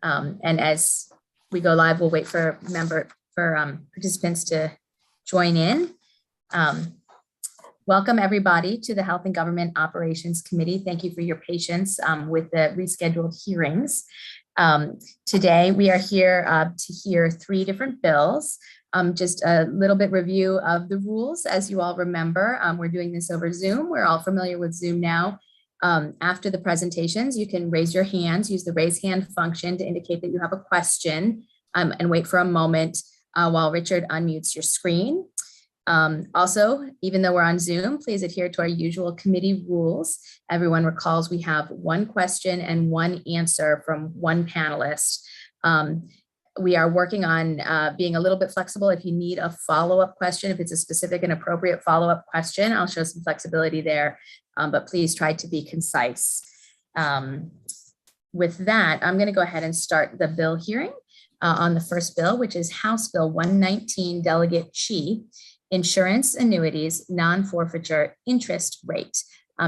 And as we go live, we'll wait for participants to join in. Welcome everybody to the Health and Government Operations Committee. Thank you for your patience with the rescheduled hearings. Today we are here to hear 3 different bills. Just a little bit review of the rules. As you all remember, we're doing this over Zoom. We're all familiar with Zoom now. After the presentations, you can raise your hands, use the raise hand function to indicate that you have a question, and wait for a moment while Richard unmutes your screen. Also, even though we're on Zoom, please adhere to our usual committee rules. Everyone recalls we have 1 question and 1 answer from 1 panelist. We are working on being a little bit flexible. If you need a follow-up question, if it's a specific and appropriate follow-up question, I'll show some flexibility there, but please try to be concise. With that, I'm going to go ahead and start the bill hearing on the first bill, which is House Bill 119, Delegate Chi, Insurance Annuities Non-Forfeiture Interest Rate.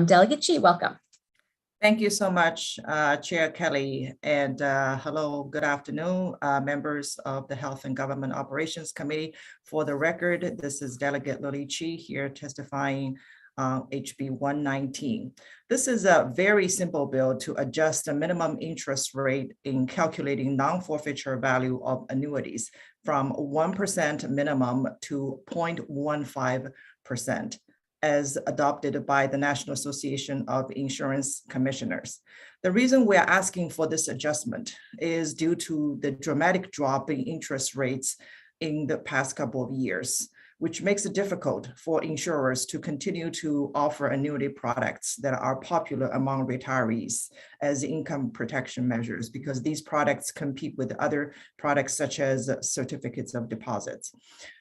Delegate Chi, welcome. Thank you so much, Chair Kelly, and hello, good afternoon, members of the Health and Government Operations Committee. For the record, this is Delegate Lily Chi here testifying on HB 119. This is a very simple bill to adjust the minimum interest rate in calculating non-forfeiture value of annuities from 1% minimum to 0.15%. as adopted by the National Association of Insurance Commissioners. The reason we're asking for this adjustment is due to the dramatic drop in interest rates in the past couple of years, which makes it difficult for insurers to continue to offer annuity products that are popular among retirees as income protection measures, because these products compete with other products such as certificates of deposits.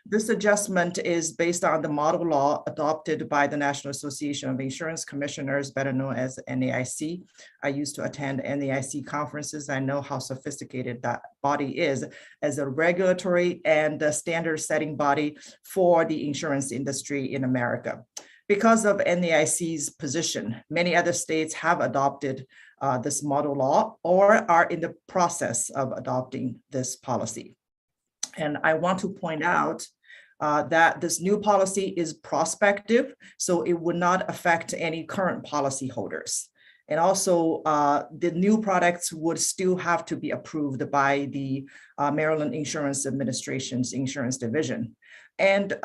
This adjustment is based on the model law adopted by the National Association of Insurance Commissioners, better known as NAIC. I used to attend NAIC conferences. I know how sophisticated that body is as a regulatory and a standard setting body for the insurance industry in America. Because of NAIC's position, many other states have adopted this model law or are in the process of adopting this policy. And I want to point out that this new policy is prospective, so it would not affect any current policyholders. And also, the new products would still have to be approved by the Maryland Insurance Administration's Insurance Division. And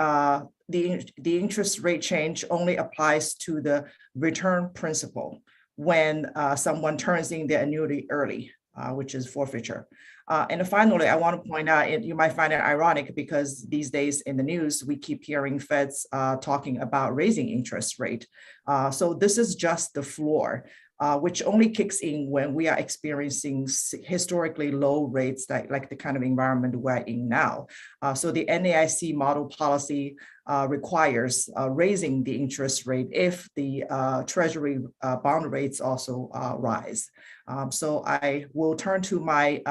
the interest rate change only applies to the return principal when someone turns in their annuity early, which is forfeiture. And finally, I want to point out, you might find it ironic because these days in the news, we keep hearing feds talking about raising interest rate. So this is just the floor, which only kicks in when we are experiencing historically low rates like the kind of environment we're in now. So the NAIC model policy requires raising the interest rate if the Treasury bond rates also rise. So I will turn to my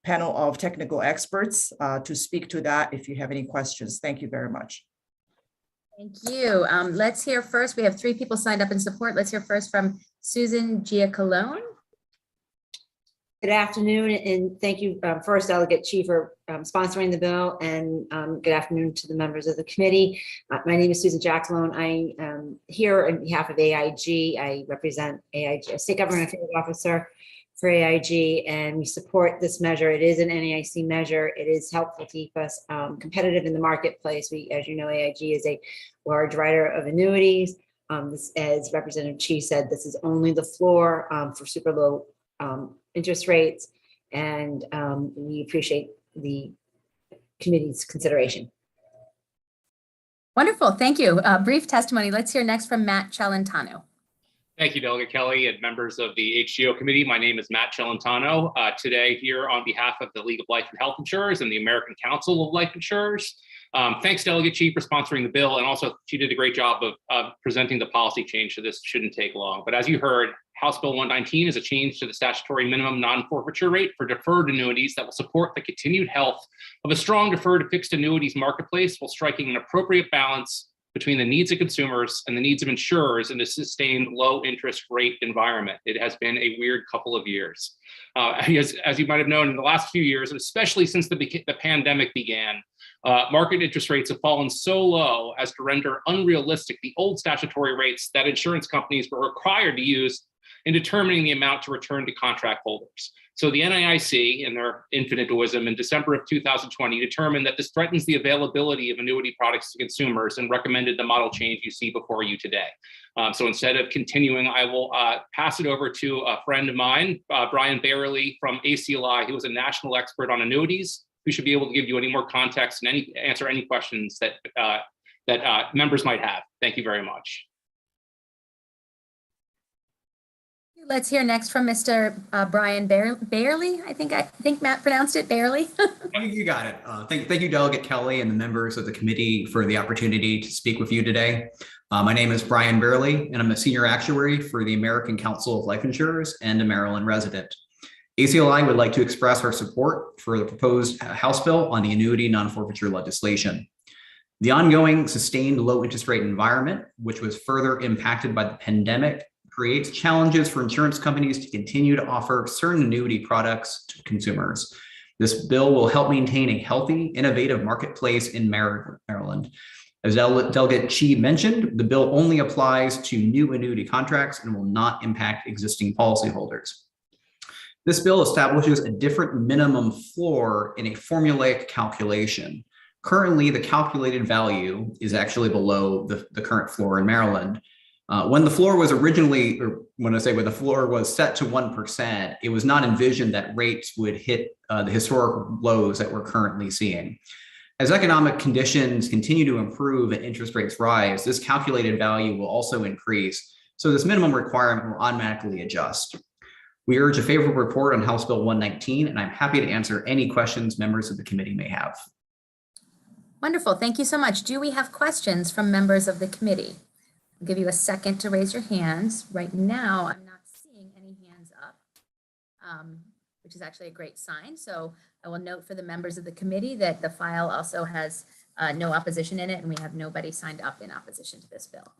panel of technical experts to speak to that if you have any questions. Thank you very much. Thank you. Let's hear first. We have 3 people signed up in support. Let's hear first from Susan Giacalone. Good afternoon, and thank you first, Delegate Chi, for sponsoring the bill, and good afternoon to the members of the committee. My name is Susan Giacalone. I am here on behalf of AIG. I represent AIG, a State Government Affairs Officer for AIG, and we support this measure. It is an NAIC measure. It is helpful to keep us competitive in the marketplace. As you know, AIG is a large writer of annuities. This, as Representative Chi said, this is only the floor for super low interest rates, and we appreciate the committee's consideration. Wonderful, thank you. Brief testimony. Let's hear next from Matt Celentano. Thank you, Delegate Kelly and members of the HGO Committee. My name is Matt Celentano. Today here on behalf of the League of Life and Health Insurers and the American Council of Life Insurers. Thanks, Delegate Chi, for sponsoring the bill, and also she did a great job of presenting the policy change, so this shouldn't take long. But as you heard, House Bill 119 is a change to the statutory minimum non-forfeiture rate for deferred annuities that will support the continued health of a strong deferred fixed annuities marketplace while striking an appropriate balance between the needs of consumers and the needs of insurers in a sustained low interest rate environment. It has been a weird couple of years. As you might have known in the last few years, and especially since the pandemic began, market interest rates have fallen so low as to render unrealistic the old statutory rates that insurance companies were required to use in determining the amount to return to contract holders. So the NAIC, in their infinite wisdom, in December of 2020, determined that this threatens the availability of annuity products to consumers and recommended the model change you see before you today. So instead of continuing, I will pass it over to a friend of mine, Brian Bairley from ACLI, who is a national expert on annuities, who should be able to give you any more context and answer any questions that members might have. Thank you very much. Let's hear next from Mr. Brian Bairley. I think Matt pronounced it Bairley. You got it. Thank you, Delegate Kelly and the members of the committee for the opportunity to speak with you today. My name is Brian Bairley, and I'm a senior actuary for the American Council of Life Insurers and a Maryland resident. ACLI would like to express our support for the proposed House bill on the annuity non-forfeiture legislation. The ongoing sustained low interest rate environment, which was further impacted by the pandemic, creates challenges for insurance companies to continue to offer certain annuity products to consumers. This bill will help maintain a healthy, innovative marketplace in Maryland. As Delegate Chi mentioned, the bill only applies to new annuity contracts and will not impact existing policyholders. This bill establishes a different minimum floor in a formulaic calculation. Currently, the calculated value is actually below the current floor in Maryland. When the floor was originally, or when the floor was set to 1%, it was not envisioned that rates would hit the historic lows that we're currently seeing. As economic conditions continue to improve and interest rates rise, this calculated value will also increase. So this minimum requirement will automatically adjust. We urge a favorable report on House Bill 119, and I'm happy to answer any questions members of the committee may have. Wonderful. Thank you so much. Do we have questions from members of the committee? I'll give you a second to raise your hands. Right now, I'm not seeing any hands up, which is actually a great sign. So I will note for the members of the committee that the file also has no opposition in it, and we have nobody signed up in opposition to this bill.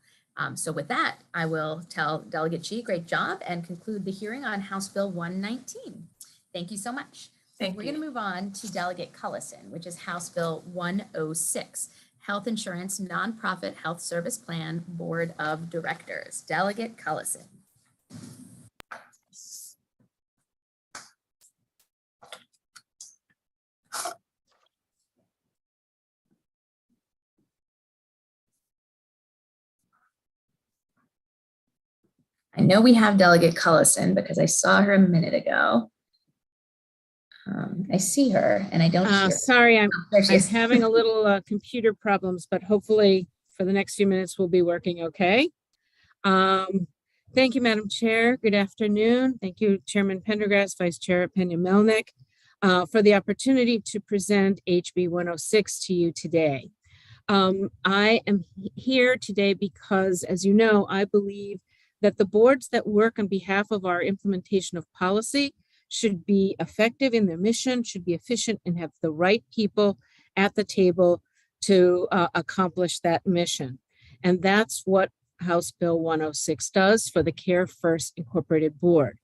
So with that, I will tell Delegate Chi, great job, and conclude the hearing on House Bill 119. Thank you so much. So we're going to move on to Delegate Cullison, which is House Bill 106, Health Insurance Nonprofit Health Service Plan Board of Directors. Delegate Cullison. I know we have Delegate Cullison because I saw her a minute ago. I see her and I don't hear her. Sorry, I'm There she is. having a little computer problems, but hopefully for the next few minutes we'll be working okay. Thank you, Madam Chair. Good afternoon. Thank you, Chairman Pendergrass, Vice Chair Pena-Melnick, for the opportunity to present HB 106 to you today. I am here today because, as you know, I believe that the boards that work on behalf of our implementation of policy should be effective in their mission, should be efficient, and have the right people at the table to accomplish that mission. And that's what House Bill 106 does for the Care First Incorporated Board.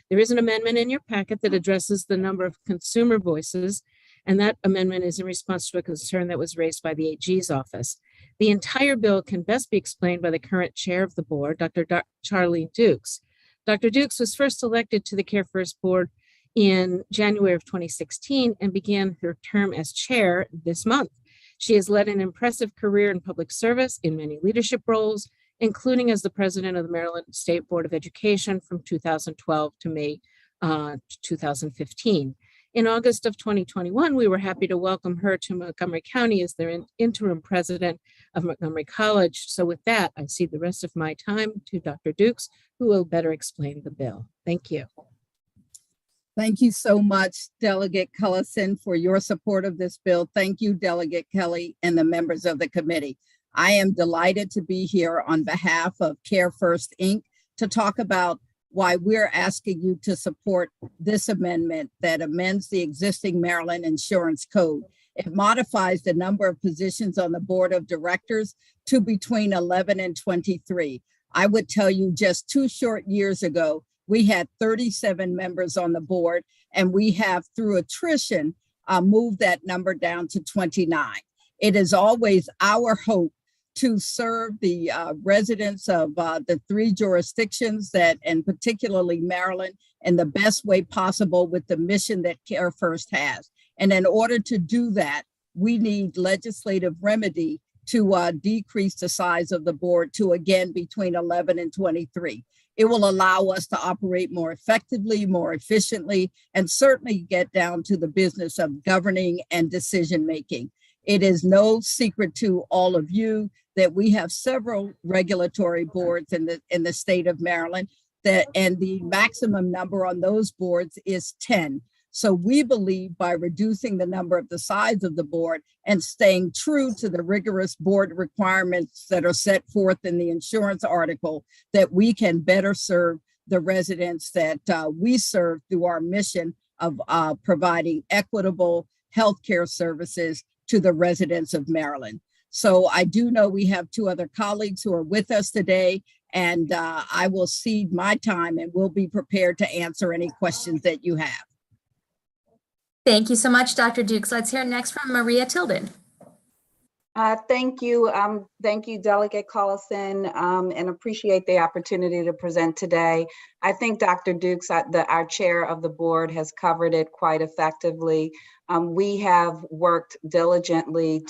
There is an amendment in your packet that addresses the number of consumer voices, and that amendment is in response to a concern that was raised by the AG's office. The entire bill can best be explained by the current chair of the board, Dr. Charlene Dukes. Dr. Dukes was first elected to the Care First Board in January of 2016 and began her term as chair this month. She has led an impressive career in public service in many leadership roles, including as the president of the Maryland State Board of Education from 2012 to May 2015. In August of 2021, we were happy to welcome her to Montgomery County as their interim president of Montgomery College. So with that, I cede the rest of my time to Dr. Dukes, who will better explain the bill. Thank you. Thank you so much, Delegate Cullison, for your support of this bill. Thank you, Delegate Kelly, and the members of the committee. I am delighted to be here on behalf of Care First, Inc. to talk about why we're asking you to support this amendment that amends the existing Maryland Insurance Code. It modifies the number of positions on the board of directors to between 11 and 23. I would tell you just 2 short years ago, we had 37 members on the board, and we have, through attrition, moved that number down to 29. It is always our hope to serve the residents of the 3 jurisdictions and particularly Maryland, in the best way possible with the mission that Care First has. And in order to do that, we need legislative remedy to decrease the size of the board to, again, between 11 and 23. It will allow us to operate more effectively, more efficiently, and certainly get down to the business of governing and decision-making. It is no secret to all of you that we have several regulatory boards in the state of Maryland, and the maximum number on those boards is 10. So we believe by reducing the number of the size of the board and staying true to the rigorous board requirements that are set forth in the insurance article, that we can better serve the residents that we serve through our mission of providing equitable healthcare services to the residents of Maryland. So I do know we have 2 other colleagues who are with us today, and I will cede my time and will be prepared to answer any questions that you have. Thank you so much, Dr. Dukes. Let's hear next from Maria Tilden. Thank you. Thank you, Delegate Collison, and appreciate the opportunity to present today. I think Dr. Dukes, our chair of the board, has covered it quite effectively. We have worked diligently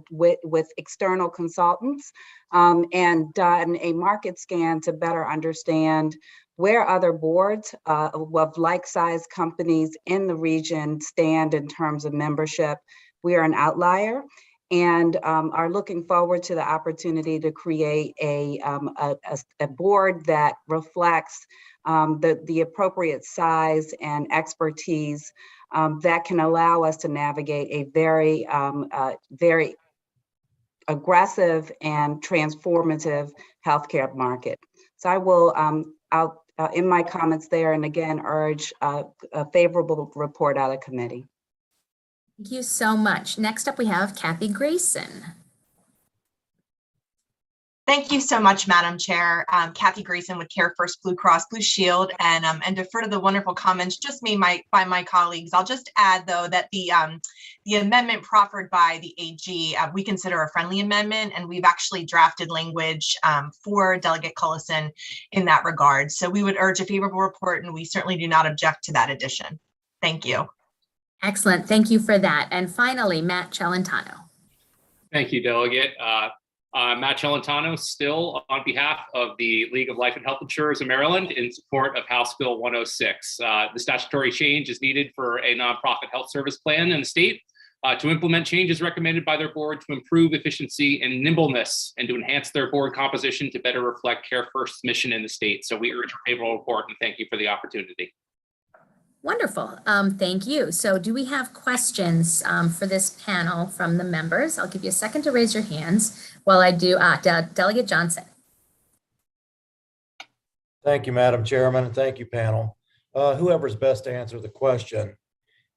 with external consultants and done a market scan to better understand where other boards of like-sized companies in the region stand in terms of membership. We are an outlier, and are looking forward to the opportunity to create a board that reflects the appropriate size and expertise that can allow us to navigate a very, very aggressive and transformative healthcare market. So I will, I'll in my comments there, and again, urge a favorable report out of committee. Thank you so much. Next up, we have Kathy Grayson. Thank you so much, Madam Chair. Kathy Grayson with Care First Blue Cross Blue Shield, and defer to the wonderful comments just made by my colleagues. I'll just add, though, that the amendment proffered by the AG we consider a friendly amendment, and we've actually drafted language for Delegate Collison in that regard. So we would urge a favorable report, and we certainly do not object to that addition. Thank you. Excellent. Thank you for that. And finally, Matt Celentano. Thank you, Delegate. Matt Celentano, still on behalf of the League of Life and Health Insurers of Maryland, in support of House Bill 106. The statutory change is needed for a nonprofit health service plan in the state to implement changes recommended by their board to improve efficiency and nimbleness, and to enhance their board composition to better reflect Care First's mission in the state. So we urge a favorable report, and thank you for the opportunity. Wonderful. Thank you. So do we have questions for this panel from the members? I'll give you a second to raise your hands while I do. Delegate Johnson. Thank you, Madam Chairman, and thank you, panel. Whoever's best to answer the question,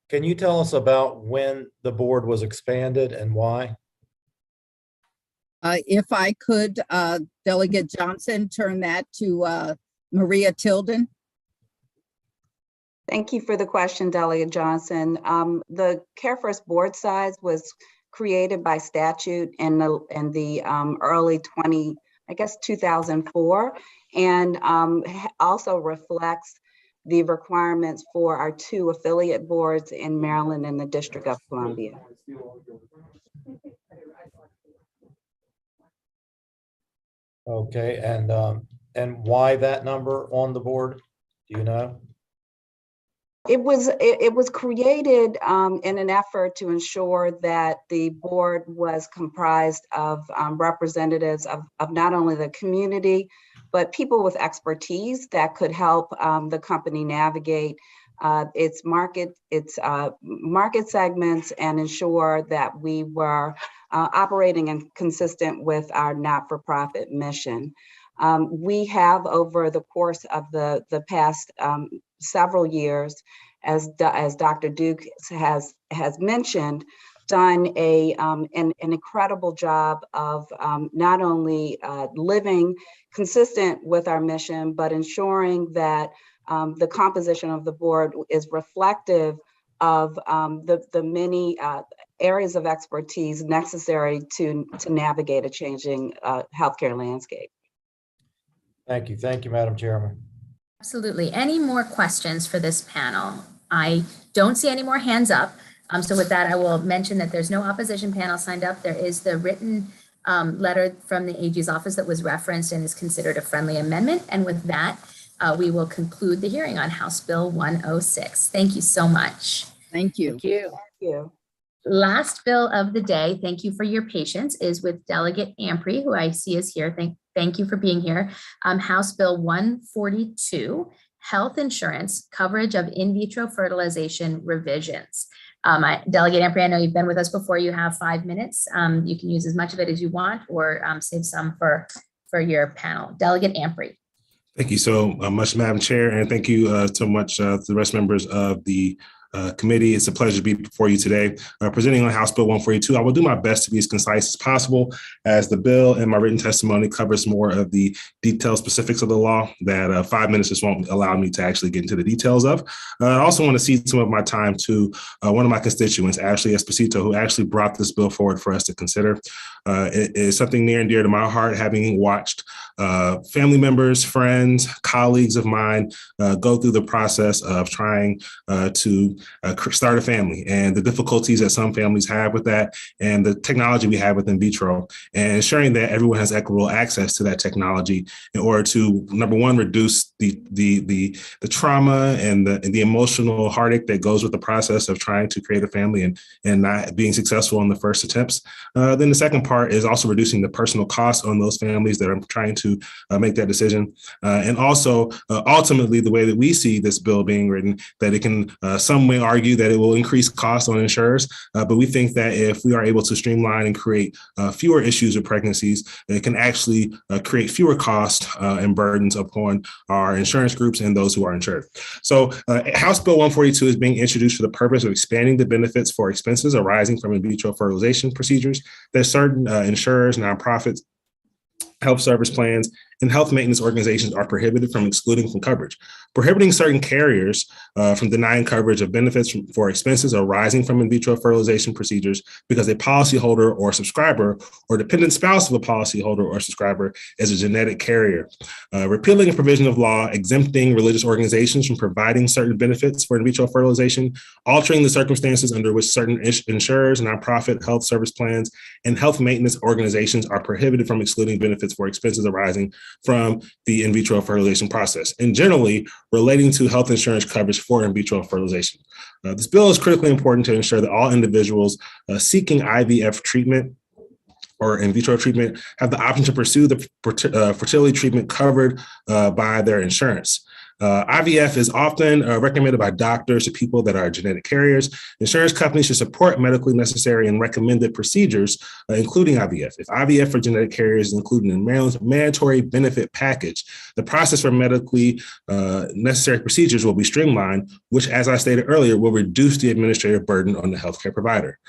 can you tell us about when the board was expanded and why? If I could, Delegate Johnson, turn that to Maria Tilden. Thank you for the question, Delegate Johnson. The Care First board size was created by statute in the early 2004, and also reflects the requirements for our 2 affiliate boards in Maryland and the District of Columbia. Okay, and why that number on the board? Do you know? It was created in an effort to ensure that the board was comprised of representatives of not only the community, but people with expertise that could help the company navigate its market segments, and ensure that we were operating and consistent with our not-for-profit mission. We have, over the course of the past several years, as Dr. Duke has mentioned, done an incredible job of not only living consistent with our mission, but ensuring that the composition of the board is reflective of the many areas of expertise necessary to navigate a changing healthcare landscape. Thank you. Thank you, Madam Chairman. Absolutely. Any more questions for this panel? I don't see any more hands up. So with that, I will mention that there's no opposition panel signed up. There is the written letter from the AG's office that was referenced and is considered a friendly amendment. And with that, we will conclude the hearing on House Bill 106. Thank you so much. Thank you. Thank you. Thank you. Last bill of the day, thank you for your patience, is with Delegate Amprey, who I see is here. Thank you for being here. House Bill 142, Health Insurance Coverage of In Vitro Fertilization Revisions. Delegate Amprey, I know you've been with us before. You have 5 minutes. You can use as much of it as you want, or save some for your panel. Delegate Amprey. Thank you so much, Madam Chair, and thank you so much to the rest members of the committee. It's a pleasure to be before you today. Presenting on House Bill 142, I will do my best to be as concise as possible, as the bill and my written testimony covers more of the detailed specifics of the law that 5 minutes just won't allow me to actually get into the details of. I also want to cede some of my time to one of my constituents, Ashley Esposito, who actually brought this bill forward for us to consider. It is something near and dear to my heart, having watched family members, friends, colleagues of mine go through the process of trying to start a family, and the difficulties that some families have with that, and the technology we have with in vitro, and ensuring that everyone has equitable access to that technology in order to, number one, reduce the trauma and the emotional heartache that goes with the process of trying to create a family and not being successful in the first attempts. Then the second part is also reducing the personal costs on those families that are trying to make that decision. And also, ultimately, the way that we see this bill being written, that it can some may argue that it will increase costs on insurers, but we think that if we are able to streamline and create fewer issues with pregnancies, it can actually create fewer costs and burdens upon our insurance groups and those who are insured. So House Bill 142 is being introduced for the purpose of expanding the benefits for expenses arising from in vitro fertilization procedures that certain insurers, nonprofits, health service plans, and health maintenance organizations are prohibited from excluding from coverage. Prohibiting certain carriers from denying coverage of benefits for expenses arising from in vitro fertilization procedures because a policyholder or subscriber or dependent spouse of a policyholder or subscriber is a genetic carrier. Repealing a provision of law exempting religious organizations from providing certain benefits for in vitro fertilization, altering the circumstances under which certain insurers, nonprofit health service plans, and health maintenance organizations are prohibited from excluding benefits for expenses arising from the in vitro fertilization process, and generally relating to health insurance coverage for in vitro fertilization. This bill is critically important to ensure that all individuals seeking IVF treatment or in vitro treatment have the option to pursue the fertility treatment covered by their insurance. IVF is often recommended by doctors to people that are genetic carriers. Insurance companies should support medically necessary and recommended procedures, including IVF. If IVF for genetic carriers is included in Maryland's mandatory benefit package, the process for medically necessary procedures will be streamlined, which, as I stated earlier, will reduce the administrative burden on the healthcare provider.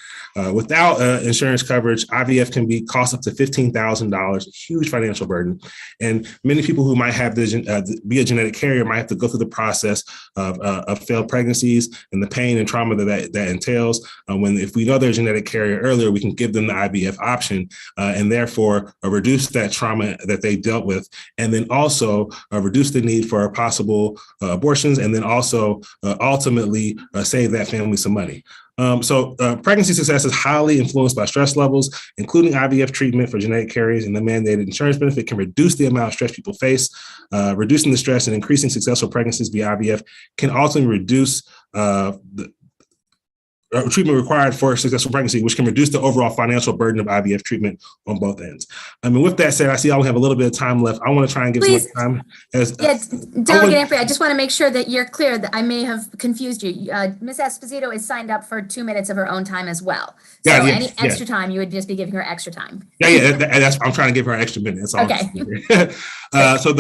Without insurance coverage, IVF can cost up to $15,000, a huge financial burden. And many people who might have be a genetic carrier might have to go through the process of failed pregnancies and the pain and trauma that entails. If we know they're a genetic carrier earlier, we can give them the IVF option and therefore reduce that trauma that they dealt with, and then also reduce the need for possible abortions, and then also ultimately save that family some money. Pregnancy success is highly influenced by stress levels, including IVF treatment for genetic carriers, and the mandated insurance benefit can reduce the amount of stress people face. Reducing the stress and increasing successful pregnancies via IVF can ultimately reduce the treatment required for successful pregnancy, which can reduce the overall financial burden of IVF treatment on both ends. With that said, I see I only have a little bit of time left. I want to try and give as much time as. Delegate Amprey, I just want to make sure that you're clear that I may have confused you. Ms. Esposito is signed up for 2 minutes of her own time as well. So any extra time, you would just be giving her extra time. That's I'm trying to give her an extra minute. That's all. Okay. So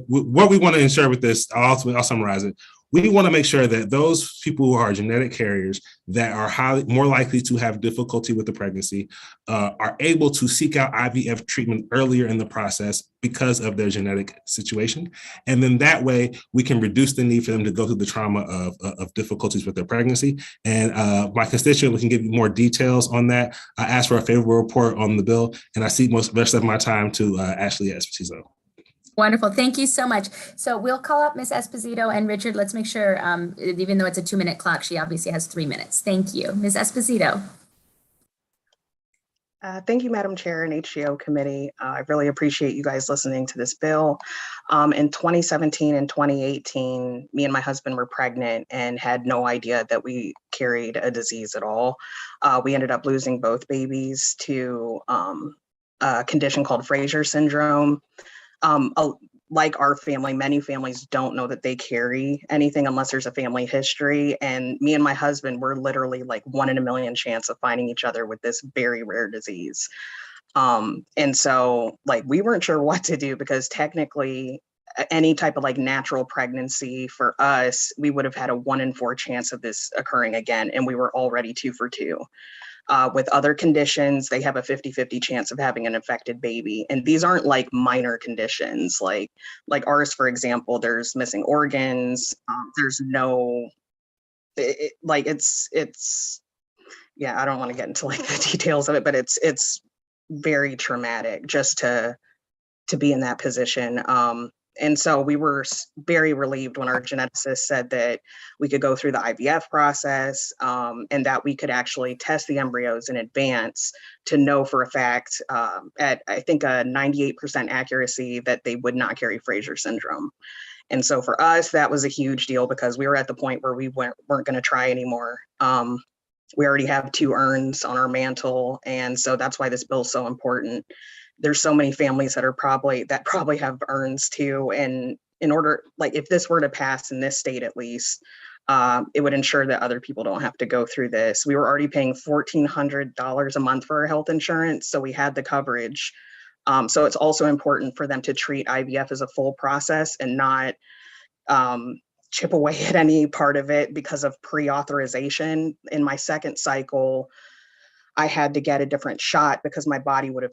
what we want to ensure with this, I'll summarize it. we want to make sure that those people who are genetic carriers that are more likely to have difficulty with the pregnancy are able to seek out IVF treatment earlier in the process because of their genetic situation. And then that way we can reduce the need for them to go through the trauma of difficulties with their pregnancy. And my constituent can give you more details on that. I asked for a favorable report on the bill, and I cede most of the rest of my time to Ashley Esposito. Wonderful. Thank you so much. So we'll call up Ms. Esposito, and Richard, let's make sure, even though it's a 2-minute clock, she obviously has 3 minutes. Thank you. Ms. Esposito. Thank you, Madam Chair and HGO Committee. I really appreciate you guys listening to this bill. In 2017 and 2018, me and my husband were pregnant and had no idea that we carried a disease at all. We ended up losing both babies to a condition called Fraser syndrome. Like our family, many families don't know that they carry anything unless there's a family history. And me and my husband were literally like 1 in a million chance of finding each other with this very rare disease. And so like, we weren't sure what to do because technically any type of like natural pregnancy for us, we would have had a 1 in 4 chance of this occurring again. And we were already 2 for 2. With other conditions, they have a 50-50 chance of having an affected baby. And these aren't like minor conditions, like ours, for example, there's missing organs. There's no, yeah, I don't want to get into like the details of it, but it's very traumatic just to be in that position. And so we were very relieved when our geneticist said that we could go through the IVF process and that we could actually test the embryos in advance to know for a fact at, I think, a 98% accuracy that they would not carry Fraser syndrome. And so for us, that was a huge deal because we were at the point where we weren't going to try anymore. We already have 2 urns on our mantle. And so that's why this bill is so important. There's so many families that probably have urns too. And in order, like if this were to pass in this state, at least, it would ensure that other people don't have to go through this. We were already paying $1,400 a month for our health insurance. So we had the coverage. So it's also important for them to treat IVF as a full process and not chip away at any part of it because of pre-authorization. In my second cycle, I had to get a different shot because my body would have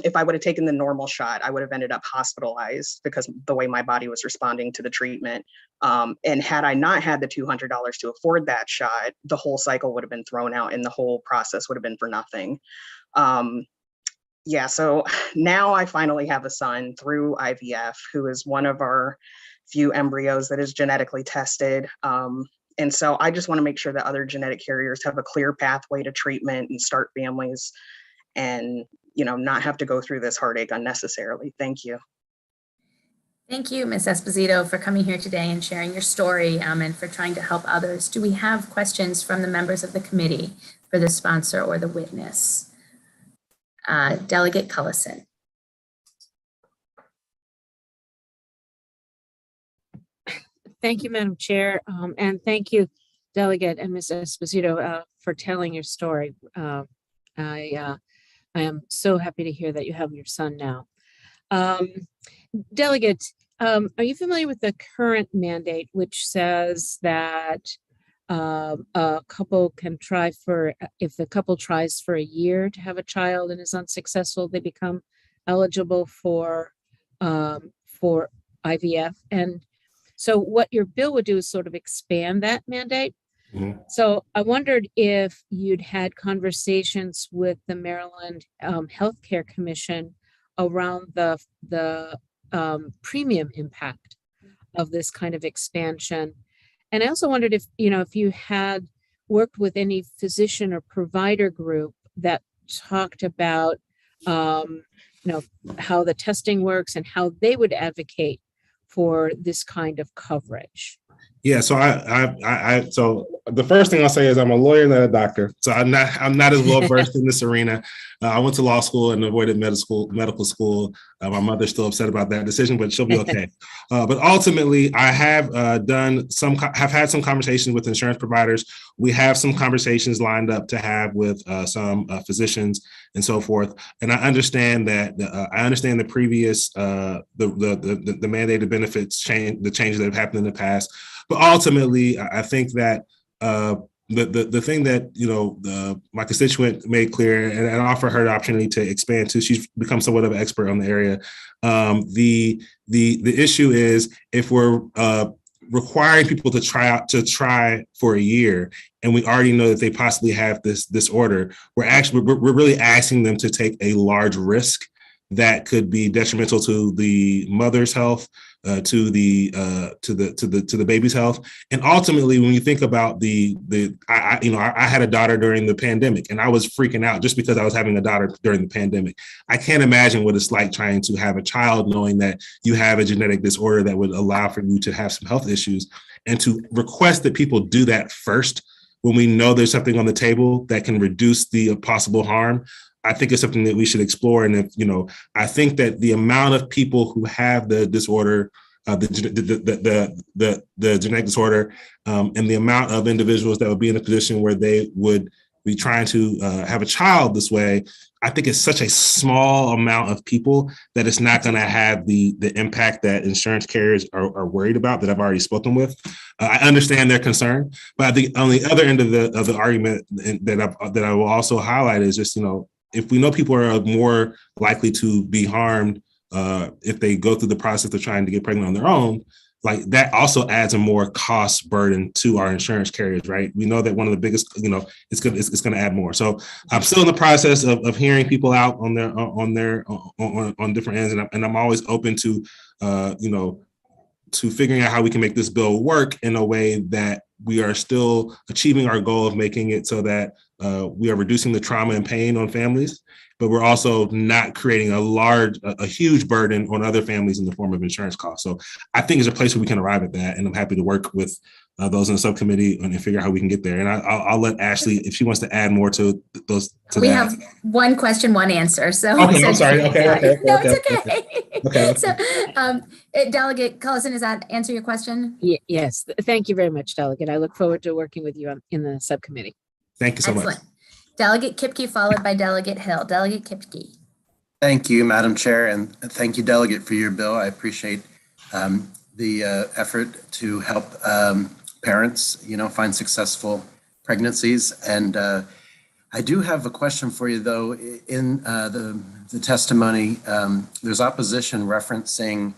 if I would have taken the normal shot, I would have ended up hospitalized because the way my body was responding to the treatment. And had I not had the $200 to afford that shot, the whole cycle would have been thrown out and the whole process would have been for nothing. Yeah, so now I finally have a son through IVF, who is one of our few embryos that is genetically tested. And so I just want to make sure that other genetic carriers have a clear pathway to treatment and start families and, not have to go through this heartache unnecessarily. Thank you. Thank you, Ms. Esposito, for coming here today and sharing your story and for trying to help others. Do we have questions from the members of the committee for the sponsor or the witness? Delegate Cullison. Thank you, Madam Chair, and thank you, Delegate and Ms. Esposito, for telling your story. I am so happy to hear that you have your son now. Delegate, are you familiar with the current mandate, which says that a couple can try if the couple tries for a year to have a child and is unsuccessful, they become eligible for IVF? And so what your bill would do is sort of expand that mandate. Mm-hmm. So I wondered if you'd had conversations with the Maryland Healthcare Commission around the premium impact of this kind of expansion. And I also wondered if you had worked with any physician or provider group that talked about how the testing works and how they would advocate for this kind of coverage. Yeah, so the first thing I'll say is I'm a lawyer, not a doctor, so I'm not as well versed in this arena. I went to law school and avoided medical school. My mother's still upset about that decision, but she'll be okay. But ultimately, I have have had some conversations with insurance providers. We have some conversations lined up to have with some physicians and so forth. And I understand that the previous the mandated benefits change, the changes that have happened in the past. But ultimately, I think that the thing that my constituent made clear, and I offer her the opportunity to expand too. She's become somewhat of an expert on the area. The issue is if we're requiring people to try for a year, and we already know that they possibly have this disorder, we're really asking them to take a large risk that could be detrimental to the mother's health, to the baby's health, and ultimately, when you think about I had a daughter during the pandemic, and I was freaking out just because I was having a daughter during the pandemic. I can't imagine what it's like trying to have a child, knowing that you have a genetic disorder that would allow for you to have some health issues, and to request that people do that first when we know there's something on the table that can reduce the possible harm. I think it's something that we should explore. And if, I think that the amount of people who have the disorder, the genetic disorder, and the amount of individuals that would be in a position where they would be trying to have a child this way, I think it's such a small amount of people that it's not going to have the impact that insurance carriers are worried about, that I've already spoken with. I understand their concern, but I think on the other end of the argument that I will also highlight is just, if we know people are more likely to be harmed if they go through the process of trying to get pregnant on their own, like that also adds a more cost burden to our insurance carriers, right? We know that one of the biggest, it's going to add more. So I'm still in the process of hearing people out on different ends, and I'm always open to, to figuring out how we can make this bill work in a way that we are still achieving our goal of making it so that we are reducing the trauma and pain on families, but we're also not creating a huge burden on other families in the form of insurance costs. So I think there's a place where we can arrive at that, and I'm happy to work with those in the subcommittee and figure out how we can get there. And I'll let Ashley, if she wants to add more to those. We have one question, one answer. So okay, I'm sorry. Okay. No, it's okay. Okay. So, Delegate Cullison, does that answer your question? Yes. Thank you very much, Delegate. I look forward to working with you in the subcommittee. Thank you so Excellent. much. Delegate Kipke, followed by Delegate Hill. Delegate Kipke. Thank you, Madam Chair, and thank you, Delegate, for your bill. I appreciate the effort to help parents, find successful pregnancies. And I do have a question for you, though. In the testimony, there's opposition referencing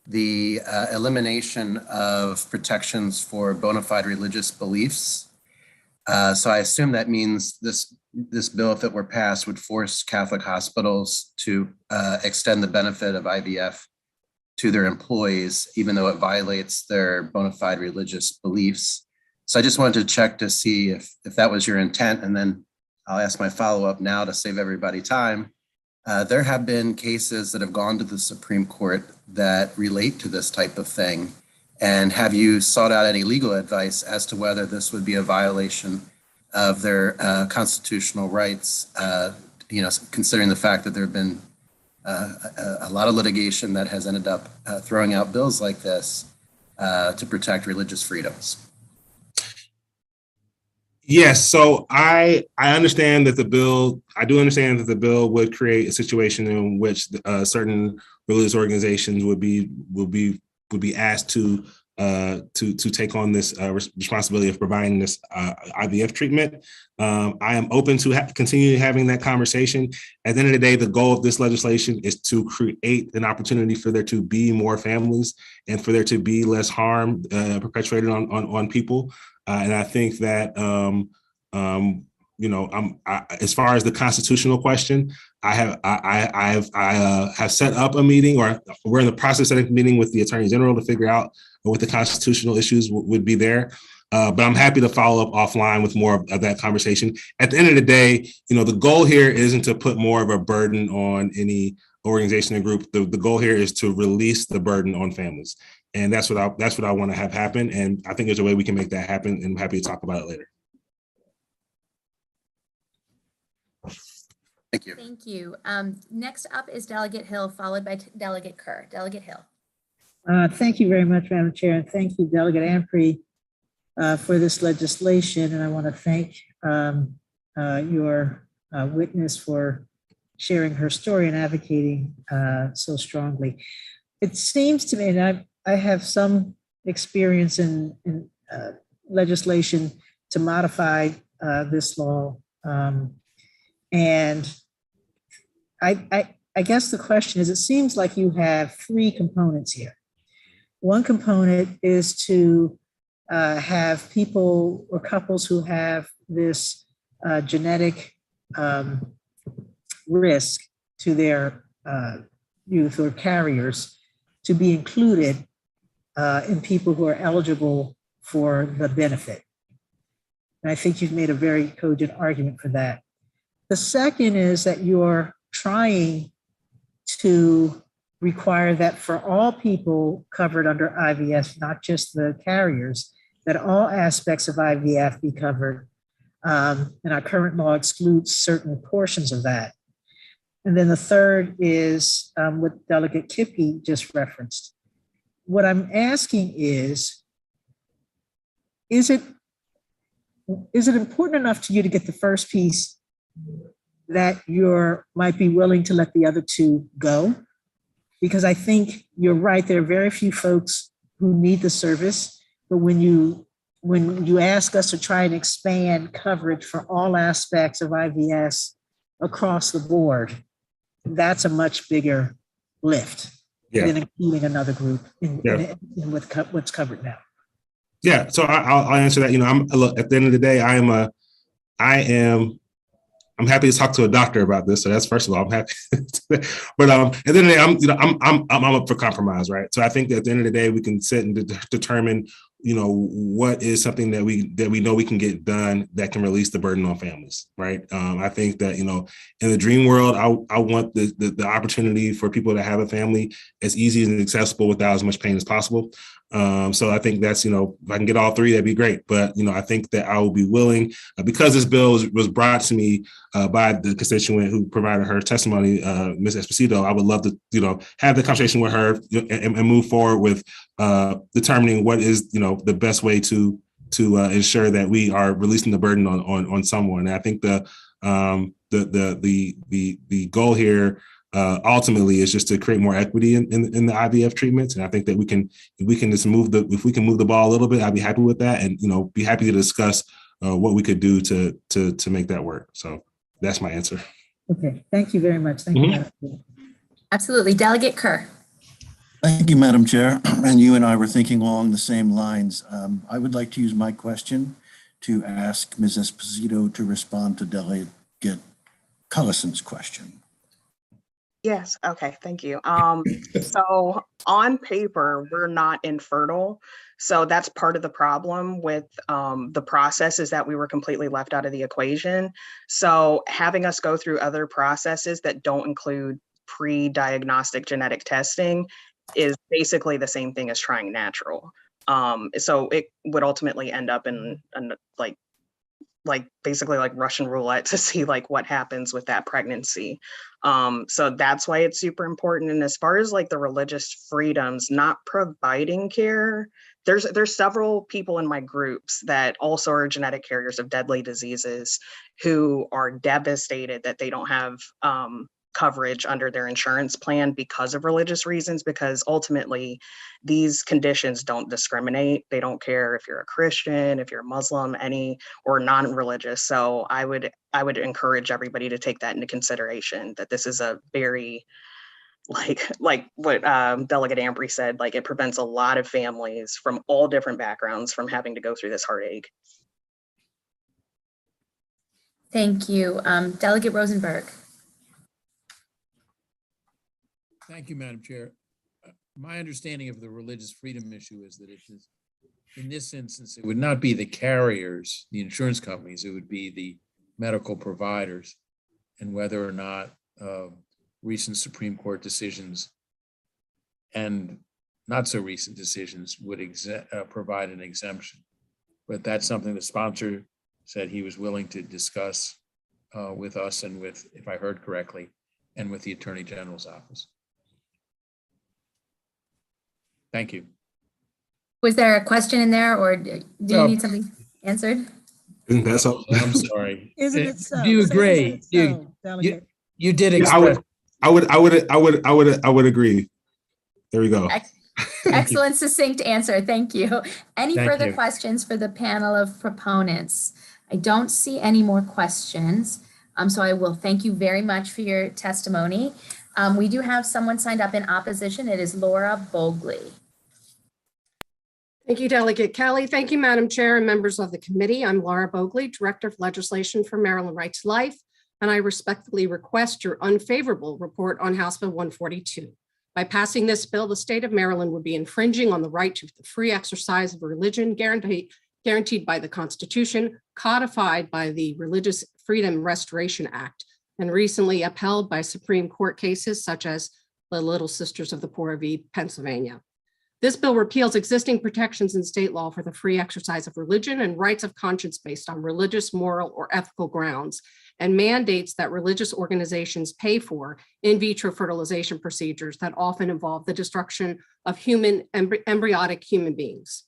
the elimination of protections for bona fide religious beliefs. So I assume that means this bill, if it were passed, would force Catholic hospitals to extend the benefit of IVF to their employees, even though it violates their bona fide religious beliefs. So I just wanted to check to see if that was your intent, and then I'll ask my follow-up now to save everybody time. There have been cases that have gone to the Supreme Court that relate to this type of thing. And have you sought out any legal advice as to whether this would be a violation of their constitutional rights, considering the fact that there have been a lot of litigation that has ended up throwing out bills like this to protect religious freedoms? Yes, so I understand that I do understand that the bill would create a situation in which certain religious organizations would be asked to take on this responsibility of providing this IVF treatment. I am open to continue having that conversation. At the end of the day, the goal of this legislation is to create an opportunity for there to be more families and for there to be less harm perpetuated on people. And I think that as far as the constitutional question, I have set up a meeting, or we're in the process of setting a meeting with the Attorney General to figure out what the constitutional issues would be there. But I'm happy to follow up offline with more of that conversation. At the end of the day, the goal here isn't to put more of a burden on any organization or group. The goal here is to release the burden on families. And that's what I want to have happen. And I think there's a way we can make that happen, and I'm happy to talk about it later. Thank you. Thank you. Next up is Delegate Hill, followed by Delegate Kerr. Delegate Hill. Thank you very much, Madam Chair, and thank you, Delegate Ampry, for this legislation. And I want to thank your witness for sharing her story and advocating so strongly. It seems to me, and I have some experience in legislation to modify this law. And I guess the question is, it seems like you have three components here. One component is to have people or couples who have this genetic risk to their youth or carriers to be included in people who are eligible for the benefit. And I think you've made a very cogent argument for that. The second is that you're trying to require that for all people covered under IVF, not just the carriers, that all aspects of IVF be covered. And our current law excludes certain portions of that. And then the third is what Delegate Kippy just referenced. What I'm asking is it important enough to you to get the first piece that you might be willing to let the other two go? Because I think you're right, there are very few folks who need the service, but when you ask us to try and expand coverage for all aspects of IVS across the board, that's a much bigger lift than including another group in what's covered now. Yeah, so I'll answer that. Look, at the end of the day, I'm happy to talk to a doctor about this. So that's, first of all, I'm happy. But at the end of the day, I'm up for compromise, right? So I think that at the end of the day, we can sit and determine, what is something that we know we can get done that can release the burden on families, right? I think that, in the dream world, I want the opportunity for people to have a family as easy and accessible without as much pain as possible. So I think that's, if I can get all three, that'd be great. But, I think that I will be willing, because this bill was brought to me by the constituent who provided her testimony, Ms. Esposito. I would love to, have the conversation with her and move forward with determining what is, the best way to ensure that we are releasing the burden on someone. And I think the goal here ultimately is just to create more equity in the IVF treatments. And I think that if we can move the ball a little bit, I'd be happy with that, and be happy to discuss what we could do to make that work. So that's my answer. Okay, thank you very much. Thank you. Absolutely. Delegate Kerr. Thank you, Madam Chair. And you and I were thinking along the same lines. I would like to use my question to ask Ms. Esposito to respond to Delegate Cullison's question. Yes, okay, thank you. So on paper, we're not infertile. So that's part of the problem with the process, is that we were completely left out of the equation. So having us go through other processes that don't include pre-diagnostic genetic testing is basically the same thing as trying natural. So it would ultimately end up in basically like Russian roulette to see what happens with that pregnancy. So that's why it's super important. And as far as the religious freedoms, not providing care, there's several people in my groups that also are genetic carriers of deadly diseases who are devastated that they don't have coverage under their insurance plan because of religious reasons, because ultimately these conditions don't discriminate. They don't care if you're a Christian, if you're a Muslim, or non-religious. So I would encourage everybody to take that into consideration, that this is a very, like what Delegate Ampry said, it prevents a lot of families from all different backgrounds from having to go through this heartache. Thank you. Delegate Rosenberg. Thank you, Madam Chair. My understanding of the religious freedom issue is that it is, in this instance, it would not be the carriers, the insurance companies, it would be the medical providers, and whether or not recent Supreme Court decisions and not so recent decisions would provide an exemption. But that's something the sponsor said he was willing to discuss with us and with, if I heard correctly, and with the Attorney General's office. Thank you. Was there a question in there, or do you need something answered? Isn't that so? I'm sorry. Isn't it so? Do you Say, agree? isn't it so, Delegate? You did Yeah, express. I would agree. There we go. Excellent, succinct answer. Thank you. Any Thank further you. questions for the panel of proponents? I don't see any more questions. So I will thank you very much for your testimony. We do have someone signed up in opposition. It is Laura Bogley. Thank you, Delegate Kelly. Thank you, Madam Chair and members of the committee. I'm Laura Bogley, Director of Legislation for Maryland Right to Life, and I respectfully request your unfavorable report on House Bill 142. By passing this bill, the state of Maryland would be infringing on the right to the free exercise of religion guaranteed by the Constitution, codified by the Religious Freedom Restoration Act, and recently upheld by Supreme Court cases such as the Little Sisters of the Poor v. Pennsylvania. This bill repeals existing protections in state law for the free exercise of religion and rights of conscience based on religious, moral, or ethical grounds, and mandates that religious organizations pay for in vitro fertilization procedures that often involve the destruction of embryonic human beings.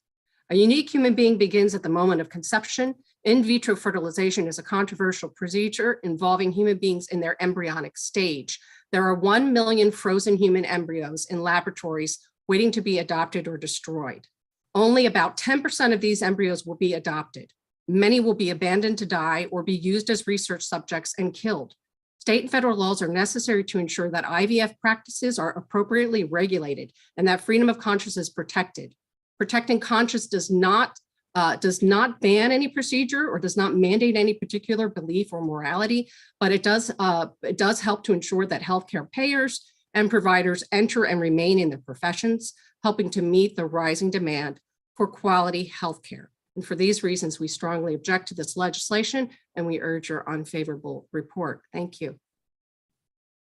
A unique human being begins at the moment of conception. In vitro fertilization is a controversial procedure involving human beings in their embryonic stage. There are 1 million frozen human embryos in laboratories waiting to be adopted or destroyed. Only about 10% of these embryos will be adopted. Many will be abandoned to die or be used as research subjects and killed. State and federal laws are necessary to ensure that IVF practices are appropriately regulated and that freedom of conscience is protected. Protecting conscience does not ban any procedure or does not mandate any particular belief or morality, but it does help to ensure that healthcare payers and providers enter and remain in their professions, helping to meet the rising demand for quality healthcare. And for these reasons, we strongly object to this legislation and we urge your unfavorable report. Thank you.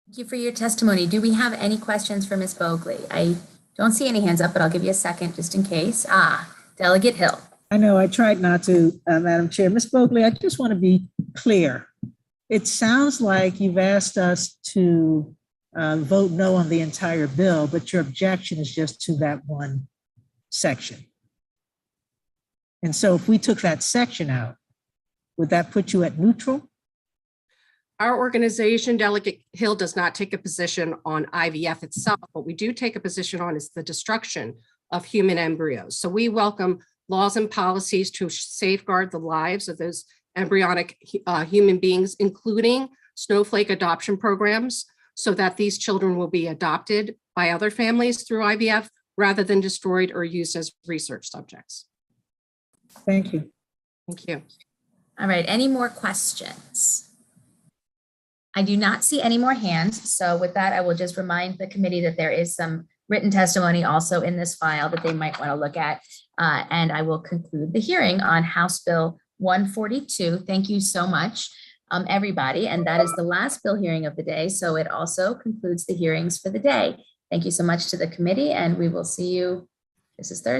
Thank you for your testimony. Do we have any questions for Ms. Bogley? I don't see any hands up, but I'll give you a second just in case. Delegate Hill. I know I tried not to, Madam Chair. Ms. Bogley, I just want to be clear. It sounds like you've asked us to vote no on the entire bill, but your objection is just to that one section. And so if we took that section out, would that put you at neutral? Our organization, Delegate Hill, does not take a position on IVF itself. What we do take a position on is the destruction of human embryos. So we welcome laws and policies to safeguard the lives of those embryonic human beings, including snowflake adoption programs, so that these children will be adopted by other families through IVF rather than destroyed or used as research subjects. Thank you. Thank you. All right, any more questions? I do not see any more hands. So with that, I will just remind the committee that there is some written testimony also in this file that they might want to look at. And I will conclude the hearing on House Bill 142. Thank you so much, everybody. And that is the last bill hearing of the day. So it also concludes the hearings for the day. Thank you so much to the committee, and we will see you. This is Thursday.